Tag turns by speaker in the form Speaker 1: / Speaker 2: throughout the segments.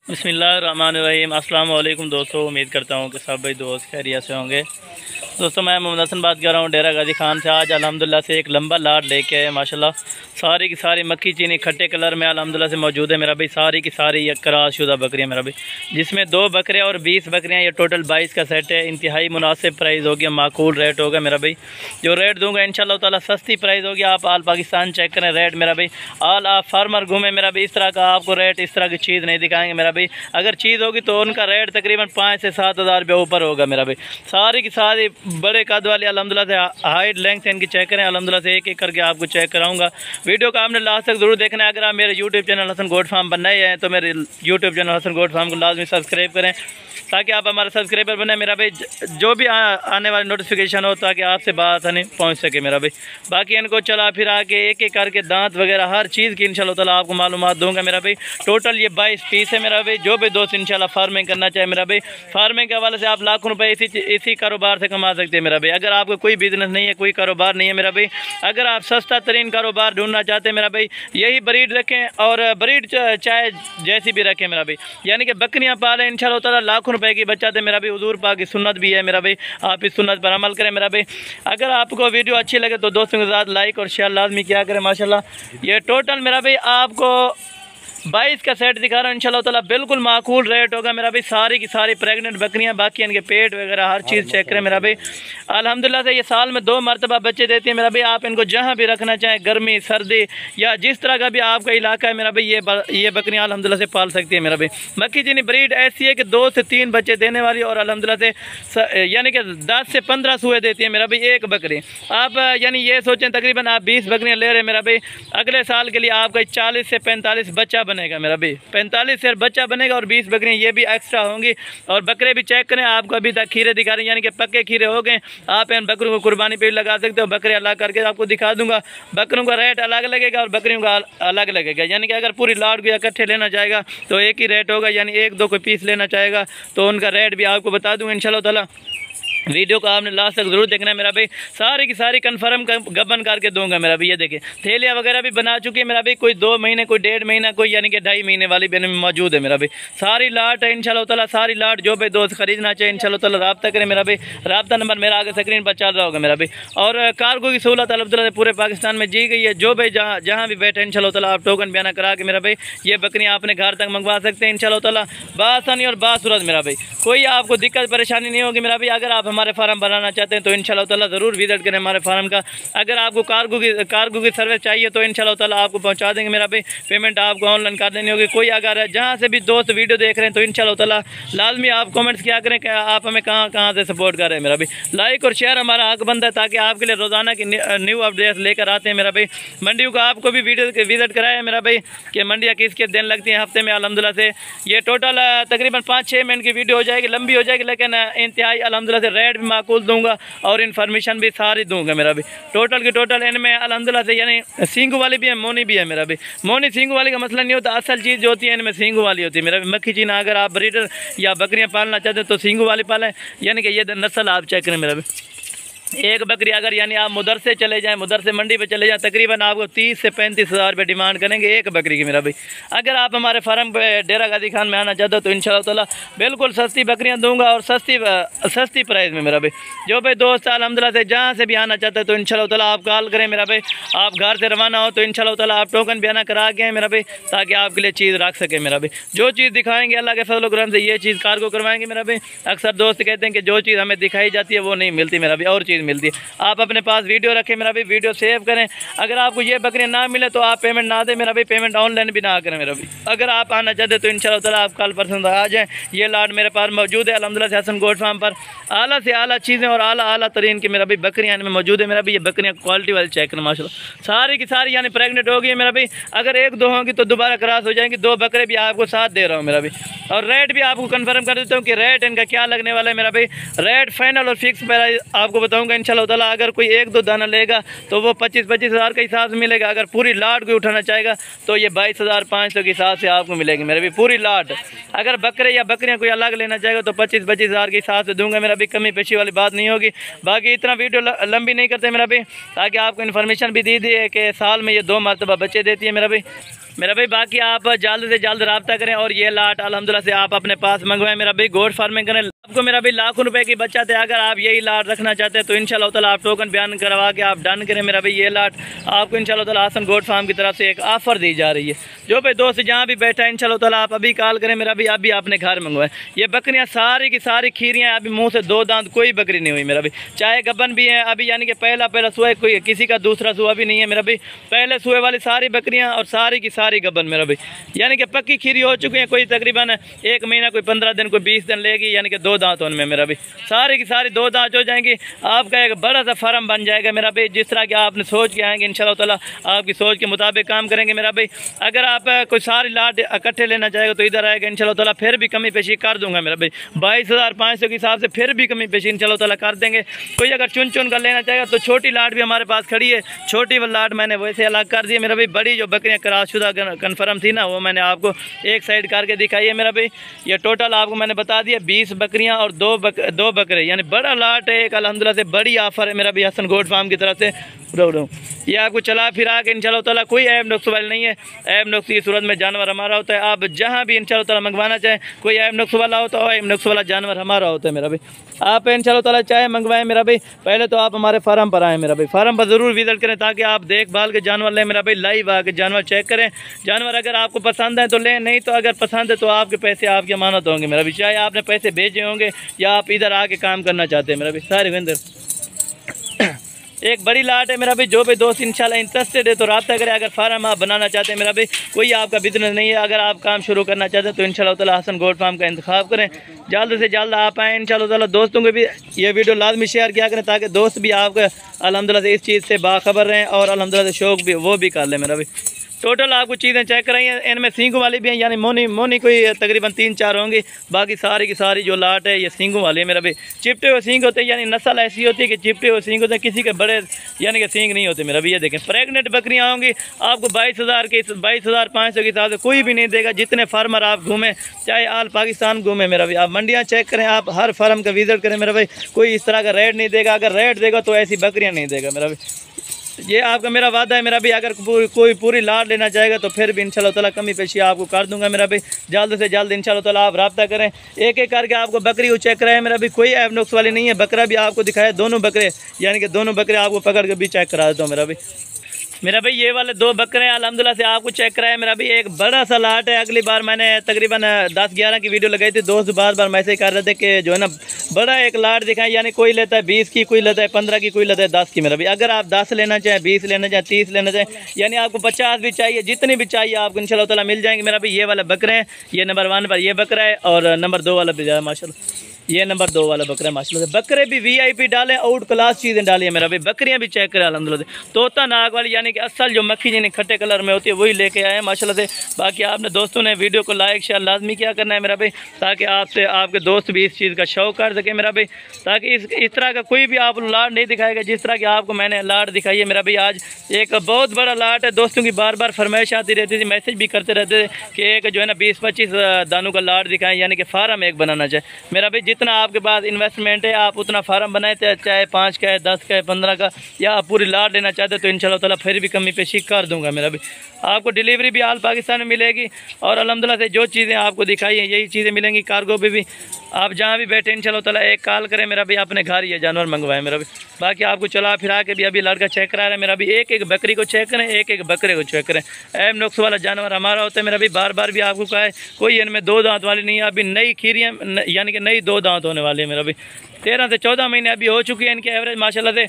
Speaker 1: बिस्मिल्लाहिर्रहमानिर्रहीम। अस्सलाम वालेकुम दोस्तों, उम्मीद करता हूँ कि सब भाई दोस्त खैरियत से होंगे। दोस्तों मैं मोहम्मद हसन बात कर रहा हूँ डेरा गाजी खान से। आज अल्हम्दुलिल्लाह से एक लंबा लाट लेके आए माशाल्लाह। सारी की सारी मक्खी चीनी खट्टे कलर में अल्हम्दुलिल्लाह से मौजूद है मेरा भाई। सारी की सारी ये क्रॉसशुदा बकरियाँ मेरा भाई, जिसमें 2 बकरियाँ और 20 बकरियाँ, ये टोटल 22 का सेट है। इंतहाई मुनासिब प्राइस होगी, माकूल रेट होगा मेरा भाई। जो रेट दूंगा इंशाल्लाह ताला सस्ती प्राइस होगी। आप आल पाकिस्तान चेक करें रेट मेरा भाई। आल आप फार्मर घूमें मेरा भाई, इस तरह का आपको रेट इस तरह की चीज़ नहीं दिखाएंगे मेरा भाई। अगर चीज़ होगी तो उनका रेट तकरीबन 5 से 7 हज़ार रुपये ऊपर होगा मेरा भाई। सारी की सारी बड़े कद वाली अल्हम्दुलिल्लाह से हाइट लेंथ इनकी चेक करें। अल्हम्दुलिल्लाह से एक एक करके आपको चेक कराऊंगा। वीडियो को आपने लास्ट तक जरूर देखना है। अगर आप मेरे YouTube channel Hasan goat farm पर नए हैं तो मेरे YouTube channel Hasan goat farm को लाजमी सब्सक्राइब करें, ताकि आप हमारे सब्सक्राइबर बने मेरा भाई। जो भी आने वाली नोटिफिकेशन हो ताकि आपसे बात नहीं पहुंच सके मेरा भाई। बाकी इनको चला फिरा के एक एक करके दांत वगैरह हर चीज़ की इंशाल्लाह ताला आपको मालूमात दूंगा मेरा भाई। टोटल ये 22 पीस है मेरा भाई। जो भी दोस्त इंशाल्लाह फार्मिंग करना चाहे मेरा भाई, फार्मिंग के हवाले से आप लाखों रुपए इसी कारोबार से कमा सकते हैं मेरा भाई। अगर आपको कोई बिजनेस नहीं है, कोई कारोबार नहीं है मेरा भाई, अगर आप सस्ता तरीन कारोबार ढूंढना चाहते हैं मेरा भाई, यही ब्रीड रखें और ब्रीड चाहे जैसी भी रखें मेरा भाई। यानी कि बकरियाँ पालें इंशाल्लाह ताला, लाखों रुपए की बच्चा दे मेरा भाई। हुजूर पाक की सुन्नत भी है मेरा भाई, आप इस सुन्नत पर अमल करें मेरा भाई। अगर आपको वीडियो अच्छी लगे तो दोस्तों के साथ लाइक और शेयर लाजमी किया करें माशाल्लाह। ये टोटल मेरा भाई आपको 22 का सेट दिखा रहा हूँ इंशाल्लाह ताला। बिल्कुल माकूल रेट होगा मेरा भाई। सारी की सारी प्रेग्नेंट बकरियाँ, बाकी इनके पेट वगैरह हर चीज़ चेक करें मेरा भाई। अल्हम्दुलिल्लाह से ये साल में 2 मरतबा बच्चे देती है मेरा भाई। आप इनको जहाँ भी रखना चाहें, गर्मी सर्दी या जिस तरह का भी आपका इलाका है मेरा भाई, ये बकरियाँ अल्हम्दुलिल्लाह से पाल सकती है मेरा भाई। मक्खी चीनी ब्रीड ऐसी है कि 2 से 3 बच्चे देने वाली, और अल्हम्दुलिल्लाह से यानी कि 10 से 15 सूए देती है मेरा भाई एक बकरी। आप यानी ये सोचें तकरीबन आप 20 बकरियाँ ले रहे हैं मेरा भाई, अगले साल के लिए आपका 40 से 45 बच्चा बनेगा मेरा भाई। 45 से बच्चा बनेगा और 20 बकरियाँ ये भी एक्स्ट्रा होंगी। और बकरे भी चेक करें, आपको अभी तक खीरे दिखा रहे हैं, यानी कि पक्के खीरे हो गए। आप इन बकरों को कुर्बानी पे लगा सकते हो। बकरे अलग करके आपको दिखा दूंगा। बकरों का रेट अलग लगेगा और बकरियों का अलग लगेगा। यानी कि अगर पूरी लाट को इकट्ठे लेना चाहेगा तो एक ही रेट होगा, यानी 1-2 को पीस लेना चाहेगा तो उनका रेट भी आपको बता दूँगा इंशाल्लाह ताला। वीडियो को आपने लास्ट तक जरूर देखना है मेरा भाई। सारी की सारी कन्फर्म गबन करके दूंगा मेरा भाई। ये देखें थैलियाँ वगैरह भी बना चुकी है मेरा भाई। कोई 2 महीने, कोई 1.5 महीना, कोई यानी कि 2.5 महीने वाली भी मौजूद है मेरा भाई। सारी लाट है इंशाल्लाह ताला। सारी लाट जो भाई दोस्त खरीदना चाहे इंशाल्लाह ताला रब्ता करें मेरा भाई। रब्ता नंबर मेरा आगे स्क्रीन पर चल रहा होगा मेरा भाई। और कार्गो की सहूलत अल्हम्दुलिल्लाह पूरे पाकिस्तान में दी गई है। जो भाई जहाँ भी बैठे इंशाल्लाह ताला आप टोकन बयाना करा के मेरा भाई ये बकरियाँ अपने घर तक मंगवा सकते हैं इंशाल्लाह ताला बासानी और बासूरत मेरा भाई। कोई आपको दिक्कत परेशानी नहीं होगी मेरा भाई। अगर आप हमारे फार्म बनाना चाहते हैं तो इंशाल्लाह ताला ज़रूर विजिट करें हमारे फार्म का। अगर आपको कार्गो की सर्विस चाहिए तो इंशाल्लाह ताला आपको पहुंचा देंगे मेरा भाई। पेमेंट आपको ऑनलाइन कर देनी होगी। कोई अगर जहां से भी दोस्त वीडियो देख रहे हैं तो इंशाल्लाह ताला लाजमी आप कमेंट्स किया करें कि आप हमें कहां से सपोर्ट कर रहे हैं मेरा भाई। लाइक और शेयर हमारा हक बनता है, ताकि आपके लिए रोज़ाना की न्यू अपडेट लेकर आते हैं मेरा भाई। मंडियों का आपको भी वीडियो विजिट कराया है मेरा भाई कि मंडियाँ किस किस दिन लगती हैं हफ्ते में अल्हम्दुलिल्लाह से। ये टोटल तकरीबन 5-6 मिनट की वीडियो हो जाएगी, लंबी हो जाएगी, लेकिन इंतहाई अल्हम्दुलिल्लाह से रेट भी माकूल दूंगा और इन्फॉर्मेशन भी सारी दूंगा मेरा भी। टोटल की टोटल इनमें अल्हम्दुलिल्लाह से यानी सींगू वाली भी है, मोनी भी है मेरा भी। मोनी सींगू वाली का मसला नहीं होता, असल चीज़ जो होती है इनमें सींगू वाली होती है मेरा भी। मक्खी चीना अगर आप ब्रीडर या बकरियां पालना चाहते हैं तो सींगू वाली पालें, यानी कि ये नस्ल आप चेक करें मेरा भी। एक बकरी अगर यानी आप मुदर से चले जाएं, मुदर से मंडी पे चले जाएं, तकरीबन आपको 30 से 35 हज़ार रुपये डिमांड करेंगे एक बकरी की मेरा भाई। अगर आप हमारे फार्म पे डेरा गाजी खान में आना चाहते हो तो इंशाल्लाह ताला बिल्कुल सस्ती बकरियां दूंगा और सस्ती प्राइस में मेरा भाई। जो भाई दोस्त अल्हम्दुलिल्लाह से जहाँ से भी आना चाहते हैं तो इंशाल्लाह ताला आप कॉल करें मेरा भाई। आप घर से रवाना हो तो इंशाल्लाह ताला आप टोकन बयाना करा के मेरा भाई, ताकि आपके लिए चीज़ रख सके मेरा भाई। जो चीज़ दिखाएंगे अल्लाह के फजल करम से ये चीज़ कार्गो करवाएंगे मेरा भाई। अक्सर दोस्त कहते हैं कि जो चीज़ हमें दिखाई जाती है वो नहीं मिलती मेरा भाई, और चीज़ मिलती है। आप अपने पास वीडियो रखें मेरा भाई, वीडियो सेव करें। अगर आपको ये बकरियां ना मिले तो आप पेमेंट ना दें मेरा भाई, पेमेंट ऑनलाइन भी ना करें मेरा भाई। अगर आप आना चाहते तो इंशाल्लाह ताला आप कल परसों आ जाएँ। ये लाट मेरे पास मौजूद है अल्हम्दुलिल्लाह से हसन गोट फार्म पर। आला से आला चीज़ें और आला तरीन की मेरा भाई बकरियाँ इनमें मौजूद है मेरा भाई। ये बकरियाँ क्वालिटी वाली चेक करें माशाल्लाह, सारी की सारी यानी प्रेगनेंट हो गई है मेरा भाई। अगर 1-2 होंगी तो दोबारा क्रॉस हो जाएंगी। 2 बकरे भी आपको साथ दे रहा हूँ मेरा भाई। और रेट भी आपको कन्फर्म कर देता हूँ कि रेट इनका क्या लगने वाला है मेरा भाई। रेट फाइनल और फिक्स प्राइस आपको बताऊँगा इंशाल्लाह ताला। अगर कोई 1-2 दाना लेगा तो वो 25-25 हज़ार के हिसाब से मिलेगा। अगर पूरी लाट को उठाना चाहेगा तो ये 22,500 के हिसाब से आपको मिलेगी मेरा भी पूरी लाट। अगर बकरे या बकरियां कोई अलग लेना चाहेगा तो 25-25 हज़ार के हिसाब से दूंगा मेरा भी। कमी पेशी वाली बात नहीं होगी। बाकी इतना वीडियो लंबी नहीं करते मेरा भी, ताकि आपको इन्फॉर्मेशन भी दी है कि साल में ये 2 मरतबा बच्चे देती है मेरा भी। मेरा भाई बाकी आप जल्द से जल्द रब्ता करें और ये लाट अल्हम्दुलिल्लाह से आप अपने पास मंगवाएं। मेरा भाई गोट फार्मिंग करें, आपको मेरा भाई लाखों रुपए की बचत है। अगर आप यही लाट रखना चाहते हैं तो इंशाल्लाह ताला आप टोकन बयान करवा के आप डन करें। मेरा भाई ये लाट आपको इंशाल्लाह ताला हसन गोट फार्म की तरफ से एक ऑफर दी जा रही है। जो भाई दोस्त जहाँ भी बैठा है इंशाल्लाह ताला आप अभी कॉल करें मेरा भाई, अभी अपने घर मंगवाएं। ये बकरियाँ सारी की सारी खीरियाँ अभी मुँह से दो दांत कोई बकरी नहीं हुई मेरा भाई, चाहे गबन भी है अभी, यानी कि पहला सुआ, कोई किसी का दूसरा सुआ भी नहीं है मेरा भाई। पहले सुए वाली सारी बकरियाँ और सारी की सारी गबन मेरा भाई, यानी कि पक्की खीरी हो चुकी है। कोई तकरीबन 1 महीना, कोई 15 दिन, कोई 20 दिन लेगी, यानी कि 2 दांत उनमें मेरा भाई सारी की सारी 2 दांत हो जाएंगी। आपका एक बड़ा सा फार्म बन जाएगा मेरा भाई। जिस तरह के आपने सोच के आएंगे इंशाल्लाह ताला आपकी सोच के मुताबिक काम करेंगे मेरा भाई। अगर आप कोई सारी लाट इकट्ठे लेना चाहेगा तो इधर आएगा इंशाल्लाह ताला, फिर भी कमी पेशी कर दूंगा मेरा भाई। 22,500 के हिसाब से फिर भी कमी पेशी इंशाल्लाह ताला कर देंगे। कोई अगर चुन चुन कर लेना चाहेगा तो छोटी लाट भी हमारे पास खड़ी है। छोटी वाली लाट मैंने वैसे अलग कर दी है मेरा भाई। बड़ी जो बकरियाँ क्रॉसशुदा कन्फर्म थी ना, वो मैंने आपको एक साइड करके दिखाई है मेरा भाई। ये टोटल आपको मैंने बता दिया 20 बकरियाँ और दो बकरे, यानी बड़ा लाट है एक अल्हम्दुलिल्लाह से। बड़ी ऑफर है मेरा भाई हसन गोट फार्म की तरफ से। ये आपको चला फिरा के इंशाल्लाह ताला कोई ऐब नुक्स वाली नहीं है। ऐब नुक्स की सूरत में जानवर हमारा होता है। आप जहाँ भी इंशाल्लाह ताला मंगवाना चाहें, कोई ऐब नुक्स वाला होता है, ऐब नुक्स वाला जानवर हमारा होता है मेरा भाई। आप इंशाल्लाह ताला चाहे मंगवाएं मेरा भाई, पहले तो आप हमारे फार्म पर आएँ मेरा भाई। फार्म पर ज़रूर विजिट करें ताकि आप देखभाल के जानवर लें मेरा भाई। लाइव आके जानवर चेक करें। जानवर अगर आपको पसंद है तो लें, नहीं तो अगर पसंद है तो आपके पैसे आपकी अमानत होंगे मेरा भाई। चाहे आपने पैसे भेजे होंगे या आप इधर आके काम करना चाहते हैं मेरा भाई। सारे वेंदर एक बड़ी लाट है मेरा भाई। जो भी दोस्त इंशाल्लाह इंटरेस्टेड है तो रब्ता करें। अगर फार्म आप बनाना चाहते हैं मेरा भाई, कोई आपका बिजनेस नहीं है, अगर आप काम शुरू करना चाहते हैं तो इंशाल्लाह ताला हसन गोट फार्म का इंतखाब करें। जल्द से जल्द आप आएँ इंशाल्लाह ताला। दोस्तों को भी ये वीडियो लाजमी शेयर किया करें ताकि दोस्त भी आपका अल्हम्दुलिल्लाह से इस चीज़ से बाखबर रहें और अल्हम्दुलिल्लाह से शौक़ भी वो भी कर लें मेरा भाई। टोटल आपको चीज़ें चेक कराई हैं, इनमें सींगों वाली भी हैं, यानी मोनी कोई तकरीबन 3-4 होंगी। बाकी सारी की सारी जो लाट है ये सींगों वाली है मेरा भाई। चिपटे हुए सींग होते हैं, यानी नस्ल ऐसी होती है कि चिपटे हुए सींग होते हैं, किसी के बड़े यानी कि सींग नहीं होते मेरा भाई। ये देखें प्रेगनेंट बकरियाँ होंगी आपको 22,500 के हिसाब से कोई भी नहीं देगा। जितने फार्मर आप घूमें, चाहे आल पाकिस्तान घूमें मेरा भाई, आप मंडियाँ चेक करें, आप हर फार्म का विजिट करें मेरा भाई। कोई इस तरह का रेट नहीं देगा। अगर रेट देगा तो ऐसी बकरियाँ नहीं देगा मेरा भाई। ये आपका मेरा वादा है मेरा भाई। अगर कोई पूरी लाट लेना चाहेगा तो फिर भी इंशाल्लाह ताला कमी पेशी आपको कर दूंगा मेरा भाई। जल्द से जल्द इंशाल्लाह ताला आप रब्ता करें। एक एक करके आपको बकरी को चेक कराए मेरा भाई। कोई ऐब नुक्स वाली नहीं है। बकरा भी आपको दिखाया, दोनों बकरे, यानी कि दोनों बकरे आपको पकड़ के भी चेक करा देता हूँ मेरा भाई। मेरा भाई ये वाले 2 बकरे हैं अल्हम्दुलिल्लाह से आपको चेक कराया मेरा भाई। एक बड़ा सा लाट है। अगली बार मैंने तकरीबन 10-11 की वीडियो लगाई थी। दोस्त बार मैसेज कर रहे थे कि जो है ना बड़ा एक लाट दिखाएं, यानी कोई लेता है 20 की, कोई लेता है 15 की, कोई लेता है 10 की मेरा भाई। अगर आप 10 लेना चाहें, 20 लेना चाहें, 30 लेना चाहें, यानी आपको 50 भी चाहिए, जितनी भी चाहिए आपको इंशाल्लाह ताला मिल जाएंगे मेरा भाई। ये वाले बकरे हैं, ये नंबर 1 पर ये बकरा है और नंबर 2 वाला भी जाए माशाल्लाह। ये नंबर 2 वाला बकरा है माशाल्लाह से। बकरे भी VIP डालें, आउट क्लास चीज़ें डालिए मेरा भाई। बकरियां भी चेक करें अल्हम्दुलिल्लाह से। तोता नाग वाली, यानी कि असल जो मक्खी जिन्हें खट्टे कलर में होती है वही लेके आए हैं माशाल्लाह से। बाकी आपने दोस्तों ने वीडियो को लाइक शेयर लाजमी क्या करना है मेरा भाई, ताकि आपसे आपके दोस्त भी इस चीज़ का शौक़ कर सके मेरा भाई। ताकि इस तरह का कोई भी आप लाट नहीं दिखाएगा जिस तरह की आपको मैंने लाट दिखाई है मेरा भाई। आज एक बहुत बड़ा लाट है। दोस्तों की बार बार फरमाइश आती रहती थी, मैसेज भी करते रहते थे कि एक जो है ना 20-25 दानों का लाट दिखाएं, यानी कि फार्म एक बनाना चाहिए मेरा भाई। जितना आपके पास इन्वेस्टमेंट है आप उतना फार्म बनाए, चाहे 5 का है, 10 का है, 15 का, या आप पूरी लाट लेना चाहते तो इंशाल्लाह ताला फिर भी कमी पेशी कर दूंगा मेरा भी। आपको डिलीवरी भी आल पाकिस्तान में मिलेगी और अल्हम्दुलिल्लाह से जो चीज़ें आपको दिखाई हैं यही चीज़ें मिलेंगी कार्गो पे भी। आप जहाँ भी बैठे इंशाल्लाह ताला एक कॉल करें मेरा भी, अपने घर ये जानवर मंगवाएं मेरा भी। बाकी आपको चला फिरा के भी अभी लड़का चेक करा रहा है मेरा भी। एक एक बकरी को चेक करें, एक एक बकरे को चेक करें। ऐब नुक्स वाला जानवर हमारा होता है मेरा भी। बार बार भी आपको कहा है, कोई इनमें 2 दांत वाली नहीं है। अभी नई खीरियाँ यानी कि नई 2 दांत होने वाली है मेरा भी। 13 से 14 महीने अभी हो चुकी है इनकी एवरेज माशाल्लाह से।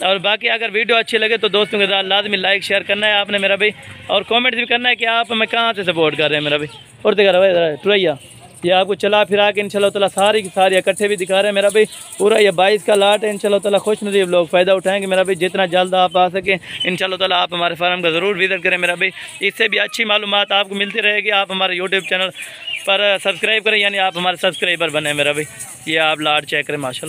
Speaker 1: और बाकी अगर वीडियो अच्छी लगे तो दोस्तों के साथ लाजमी लाइक शेयर करना है आपने मेरा भाई, और कमेंट भी करना है कि आप हमें कहाँ से सपोर्ट कर रहे हैं मेरा भाई। और दिखा टुरैया ये आपको चला फिरा के इंशाल्लाह ताला सारी की सारी इकट्ठे भी दिखा रहे हैं मेरा भाई। पूरा ये 22 का लाट है इंशाल्लाह ताला। खुश नसीब लोग फ़ायदा उठाएंगे मेरा भाई। जितना जल्द आप आ सकें इंशाल्लाह ताला आप हमारे फार्म का ज़रूर विजिट करें मेरा भाई। इससे भी अच्छी मालूमात आपको मिलती रहेगी। आप हमारे यूट्यूब चैनल पर सब्सक्राइब करें, यानी आप हमारे सब्सक्राइबर बने मेरा भाई। ये आप लाट चेक करें माशाल्लाह।